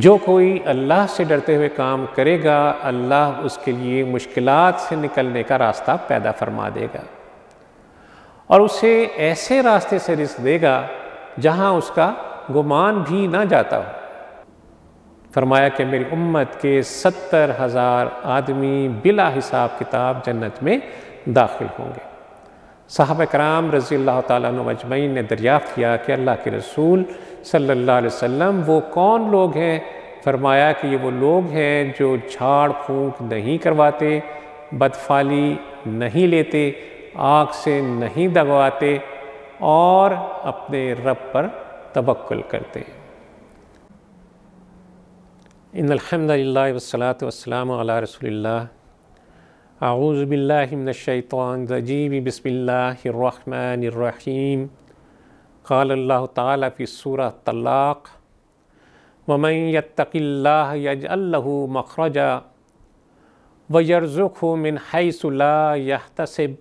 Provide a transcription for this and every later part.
جو کوئی اللہ سے ڈرتے ہوئے کام کرے گا، اللہ اس کے لیے مشکلات سے نکلنے کا راستہ پیدا فرما دے گا اور اسے ایسے راستے سے رزق دے گا جہاں اس کا گمان بھی نہ جاتا ہو۔ فرمایا کہ میری امت کے 70,000 آدمی بلا حساب کتاب جنت میں داخل ہوں گے۔ صحابہ کرام رضی اللہ تعالیٰ عنہ اجمعین نے دریافت کیا کہ اللہ کے رسول صلی اللہ علیہ وسلم وہ کون لوگ ہیں؟ فرمایا کہ یہ وہ لوگ ہیں جو جھاڑ پھونک نہیں کرواتے، بدفعلی نہیں لیتے، آگ سے نہیں دگواتے اور اپنے رب پر توکل کرتے ہیں۔ ان الحمد للہ والصلاة والسلام علی رسول اللہ۔ اعوذ باللہ من الشیطان الرجیم، بسم اللہ الرحمن الرحیم۔ قال اللہ تعالیٰ فی سورہ الطلاق: ومن یتق اللہ یجعل لہ مخرجا ویرزقہ من حیث لا یحتسب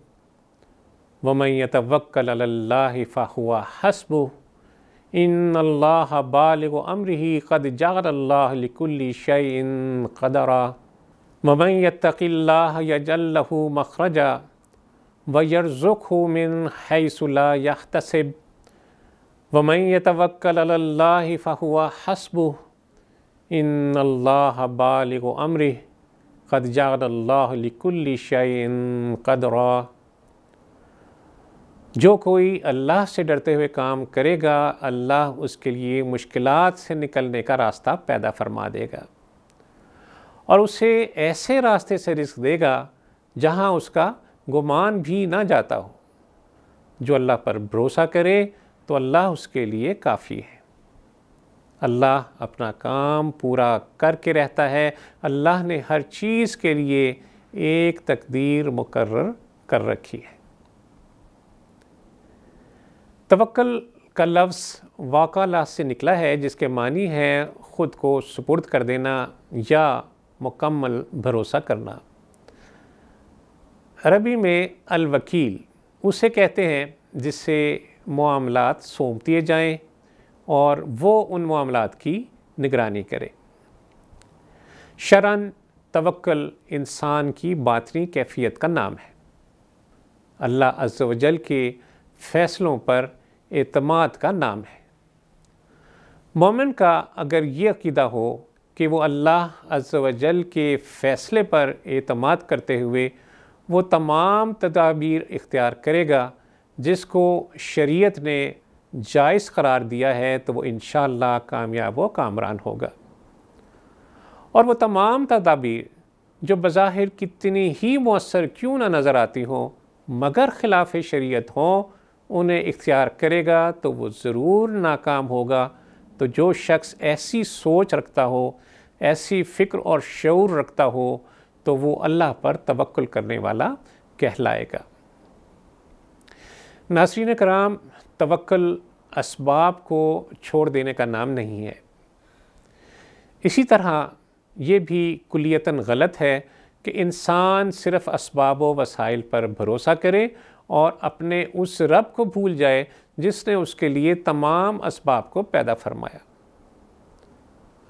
ومن یتوکل علی اللہ فہو حسبہ ان اللہ بالغ امرہ قد جعل اللہ لکل شیء قدرا ومن یتق اللہ یجعل لہ مخرجا ویرزقہ من حیث لا یحتسب ومن یتوکل علی اللہ فہو حسبہ ان اللہ بالغ امرہ قد جعل اللہ لکل شیء قدرا۔ جو کوئی اللہ سے ڈرتے ہوئے کام کرے گا، اللہ اس کے لیے مشکلات سے نکلنے کا راستہ پیدا فرما دے گا اور اسے ایسے راستے سے رزق دے گا جہاں اس کا گمان بھی نہ جاتا ہو۔ جو اللہ پر بھروسہ کرے تو اللہ اس کے لیے کافی ہے۔ اللہ اپنا کام پورا کر کے رہتا ہے۔ اللہ نے ہر چیز کے لیے ایک تقدیر مقرر کر رکھی ہے۔ توکل کا لفظ واقع سے نکلا ہے، جس کے معنی ہے خود کو سپرد کر دینا یا مکمل بھروسہ کرنا۔ عربی میں الوکیل اسے کہتے ہیں جس سے معاملات سونپ دیے جائیں اور وہ ان معاملات کی نگرانی کرے۔ شرعاً توکل انسان کی باطنی کیفیت کا نام ہے۔ اللہ عز و جل کے فیصلوں پر اعتماد کا نام ہے۔ مومن کا اگر یہ عقیدہ ہو کہ وہ اللہ عز و جل کے فیصلے پر اعتماد کرتے ہوئے وہ تمام تدابیر اختیار کرے گا جس کو شریعت نے جائز قرار دیا ہے، تو وہ انشاءاللہ کامیاب و کامران ہوگا۔ اور وہ تمام تدابیر جو بظاہر کتنی ہی مؤثر کیوں نہ نظر آتی ہوں مگر خلاف شریعت ہوں، انہیں اختیار کرے گا تو وہ ضرور ناکام ہوگا۔ تو جو شخص ایسی سوچ رکھتا ہو، ایسی فکر اور شعور رکھتا ہو، تو وہ اللہ پر توکل کرنے والا کہلائے گا۔ ناظرین کرام، توکل اسباب کو چھوڑ دینے کا نام نہیں ہے۔ اسی طرح یہ بھی کلیتاً غلط ہے کہ انسان صرف اسباب و وسائل پر بھروسہ کرے اور اپنے اس رب کو بھول جائے جس نے اس کے لیے تمام اسباب کو پیدا فرمایا۔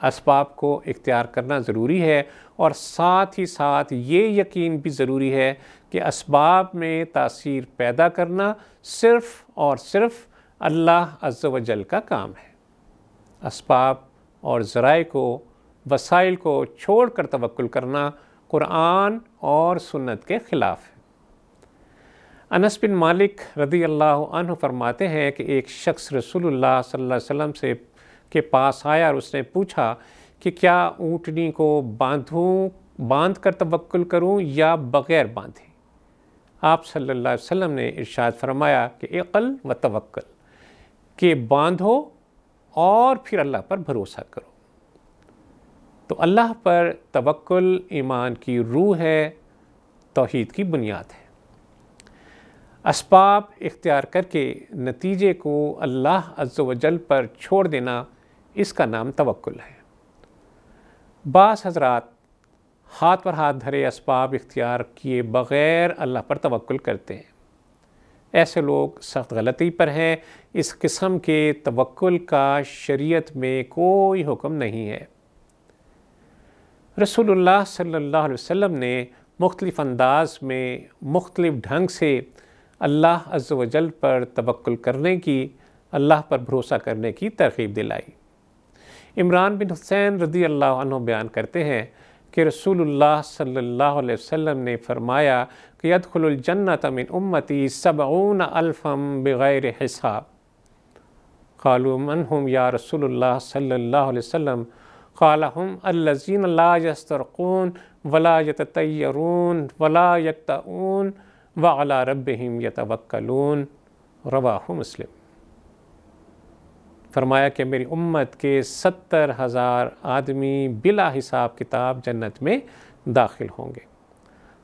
اسباب کو اختیار کرنا ضروری ہے اور ساتھ ہی ساتھ یہ یقین بھی ضروری ہے کہ اسباب میں تاثیر پیدا کرنا صرف اور صرف اللہ عز و جل کا کام ہے۔ اسباب اور ذرائع کو، وسائل کو چھوڑ کر توکل کرنا قرآن اور سنت کے خلاف ہے۔ انس بن مالک رضی اللہ عنہ فرماتے ہیں کہ ایک شخص رسول اللہ صلی اللہ علیہ وسلم کے پاس آیا اور اس نے پوچھا کہ کیا اونٹنی کو باندھ کر توکل کروں یا بغیر باندھے؟ آپ صلی اللہ علیہ وسلم نے ارشاد فرمایا کہ عقل و توکل، کہ باندھو اور پھر اللہ پر بھروسہ کرو۔ تو اللہ پر توکل ایمان کی روح ہے، توحید کی بنیاد ہے۔ اسباب اختیار کر کے نتیجے کو اللہ عز و جل پر چھوڑ دینا، اس کا نام توکل ہے۔ بعض حضرات ہاتھ پر ہاتھ دھرے اسباب اختیار کیے بغیر اللہ پر توکل کرتے ہیں۔ ایسے لوگ سخت غلطی پر ہیں۔ اس قسم کے توکل کا شریعت میں کوئی حکم نہیں ہے۔ رسول اللہ صلی اللہ علیہ وسلم نے مختلف انداز میں مختلف ڈھنگ سے اللہ عز و جل پر توکل کرنے کی، اللہ پر بھروسہ کرنے کی ترغیب دلائی۔ عمران بن حسین رضی اللہ عنہ بیان کرتے ہیں کہ رسول اللہ صلی اللہ علیہ وسلم نے فرمایا کہ یدخل الجنۃ من امتی 70,000 بغیر حساب۔ قالوا من هم یا رسول اللہ صلی اللہ علیہ وسلم؟ قال هم الذین لا یسترقون ولا یتطیرون ولا یکتؤون وعلی ربہم یتوکلون، رواہ مسلم۔ فرمایا کہ میری امت کے 70,000 آدمی بلا حساب کتاب جنت میں داخل ہوں گے۔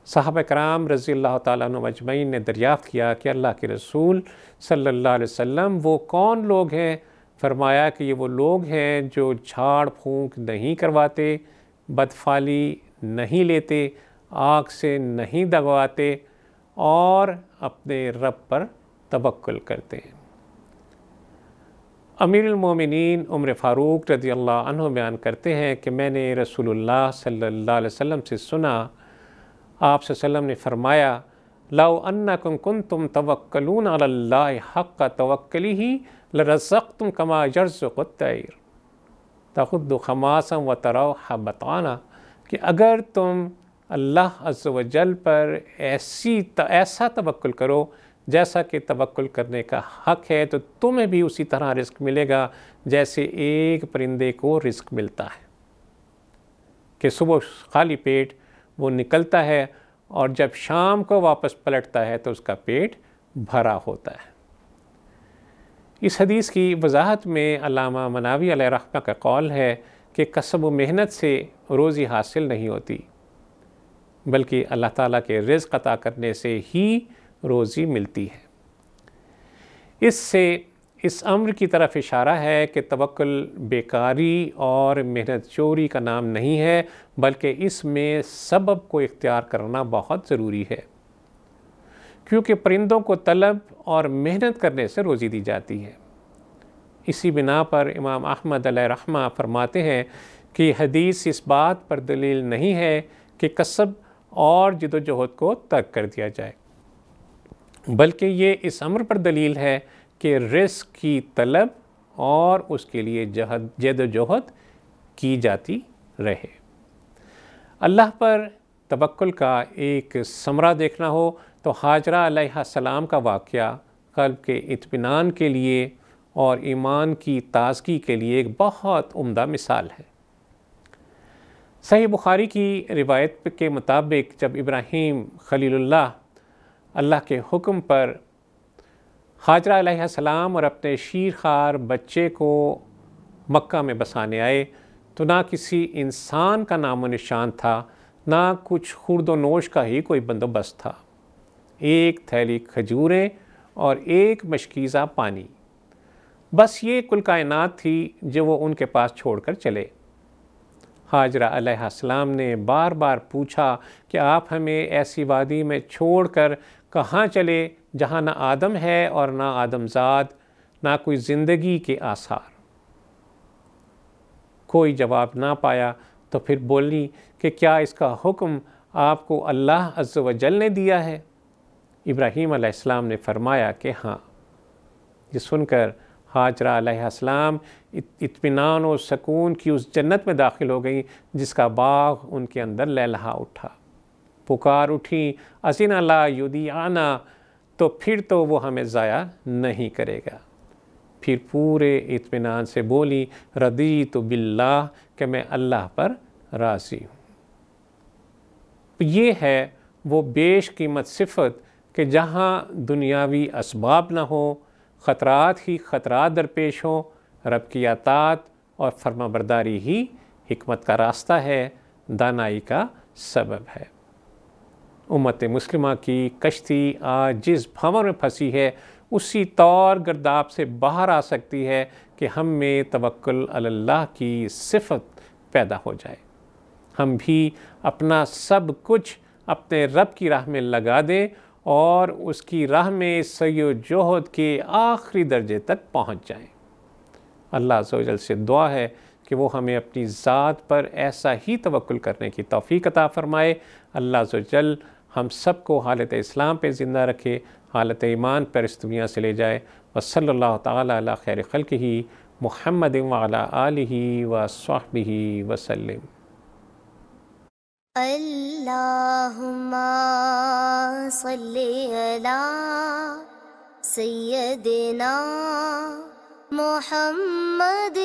صحابہ کرام رضی اللہ تعالیٰ عنہ اجمعین نے دریافت کیا کہ اللہ کے رسول صلی اللہ علیہ وسلم وہ کون لوگ ہیں؟ فرمایا کہ یہ وہ لوگ ہیں جو جھاڑ پھونک نہیں کرواتے، بدفعلی نہیں لیتے، آگ سے نہیں دگواتے اور اپنے رب پر توکل کرتے ہیں۔ امیر المومنین عمر فاروق رضی اللہ عنہ بیان کرتے ہیں کہ میں نے رسول اللہ صلی اللہ علیہ وسلم سے سنا، آپ صلی اللہ علیہ وسلم نے فرمایا لو انکم کنتم توکلون علی اللہ حق توکلہ لرزقتم کما یرزق الطیر تغد خماسا وتروح بطانا، کہ اگر تم اللہ عز و جل پر ایسا توکل کرو جیسا کہ توکل کرنے کا حق ہے، تو تمہیں بھی اسی طرح رزق ملے گا جیسے ایک پرندے کو رزق ملتا ہے کہ صبح خالی پیٹ وہ نکلتا ہے اور جب شام کو واپس پلٹتا ہے تو اس کا پیٹ بھرا ہوتا ہے۔ اس حدیث کی وضاحت میں علامہ مناوی علیہ رحمہ کا قول ہے کہ کسب و محنت سے روزی حاصل نہیں ہوتی، بلکہ اللہ تعالیٰ کے رزق عطا کرنے سے ہی روزی ملتی ہے۔ اس سے اس امر کی طرف اشارہ ہے کہ توکل بیکاری اور محنت چوری کا نام نہیں ہے، بلکہ اس میں سبب کو اختیار کرنا بہت ضروری ہے، کیونکہ پرندوں کو طلب اور محنت کرنے سے روزی دی جاتی ہے۔ اسی بنا پر امام احمد علیہ رحمہ فرماتے ہیں کہ حدیث اس بات پر دلیل نہیں ہے کہ کسب اور جد و جہد کو ترک کر دیا جائے، بلکہ یہ اس امر پر دلیل ہے کہ رزق کی طلب اور اس کے لیے جد و جہد کی جاتی رہے۔ اللہ پر توکل کا ایک ثمرہ دیکھنا ہو تو ہاجرہ علیہ السلام کا واقعہ قلب کے اطمینان کے لیے اور ایمان کی تازگی کے لیے ایک بہت عمدہ مثال ہے۔ صحیح بخاری کی روایت کے مطابق جب ابراہیم خلیل اللہ کے حکم پر ہاجرہ علیہ السلام اور اپنے شیرخوار بچے کو مکہ میں بسانے آئے تو نہ کسی انسان کا نام و نشان تھا، نہ کچھ خورد و نوش کا ہی کوئی بندوبست تھا، ایک تھیلی کھجوریں اور ایک مشکیزہ پانی، بس یہ کل کائنات تھی جو وہ ان کے پاس چھوڑ کر چلے۔ ہاجرہ علیہ السلام نے بار بار پوچھا کہ آپ ہمیں ایسی وادی میں چھوڑ کر کہاں چلے جہاں نہ آدم ہے اور نہ آدمزاد، نہ کوئی زندگی کے آثار۔ کوئی جواب نہ پایا تو پھر بولی کہ کیا اس کا حکم آپ کو اللہ عز و جل نے دیا ہے؟ ابراہیم علیہ السلام نے فرمایا کہ ہاں۔ یہ سن کر ہاجرہ علیہ السلام اطمینان و سکون کی اس جنت میں داخل ہو گئیں جس کا باغ ان کے اندر لہلہا اٹھا۔ پکار اٹھی اذن لا یضیعنا، تو پھر تو وہ ہمیں ضائع نہیں کرے گا۔ پھر پورے اطمینان سے بولی رضیت باللہ، کہ میں اللہ پر راضی ہوں۔ یہ ہے وہ بیش قیمت صفت کہ جہاں دنیاوی اسباب نہ ہوں، خطرات ہی خطرات درپیش ہوں، رب کی اطاعت اور فرما برداری ہی حکمت کا راستہ ہے، دانائی کا سبب ہے۔ امت مسلمہ کی کشتی آج جس بھنور میں پھنسی ہے اسی طور گرداب سے باہر آ سکتی ہے کہ ہم میں توکل علی اللہ کی صفت پیدا ہو جائے، ہم بھی اپنا سب کچھ اپنے رب کی راہ میں لگا دیں اور اس کی راہ میں سعی و جہد کے آخری درجے تک پہنچ جائیں۔ اللہ عز و جل سے دعا ہے کہ وہ ہمیں اپنی ذات پر ایسا ہی توکل کرنے کی توفیق عطا فرمائے۔ اللہ عز و جل ہم سب کو حالت اسلام پہ زندہ رکھے، حالت ایمان پر اس دنیا سے لے جائے۔ وصلی اللہ تعالیٰ علی خیر خلقہ محمد وعلی آلہ وصحبہ وسلم۔ اللہم صلی علی سیدنا محمد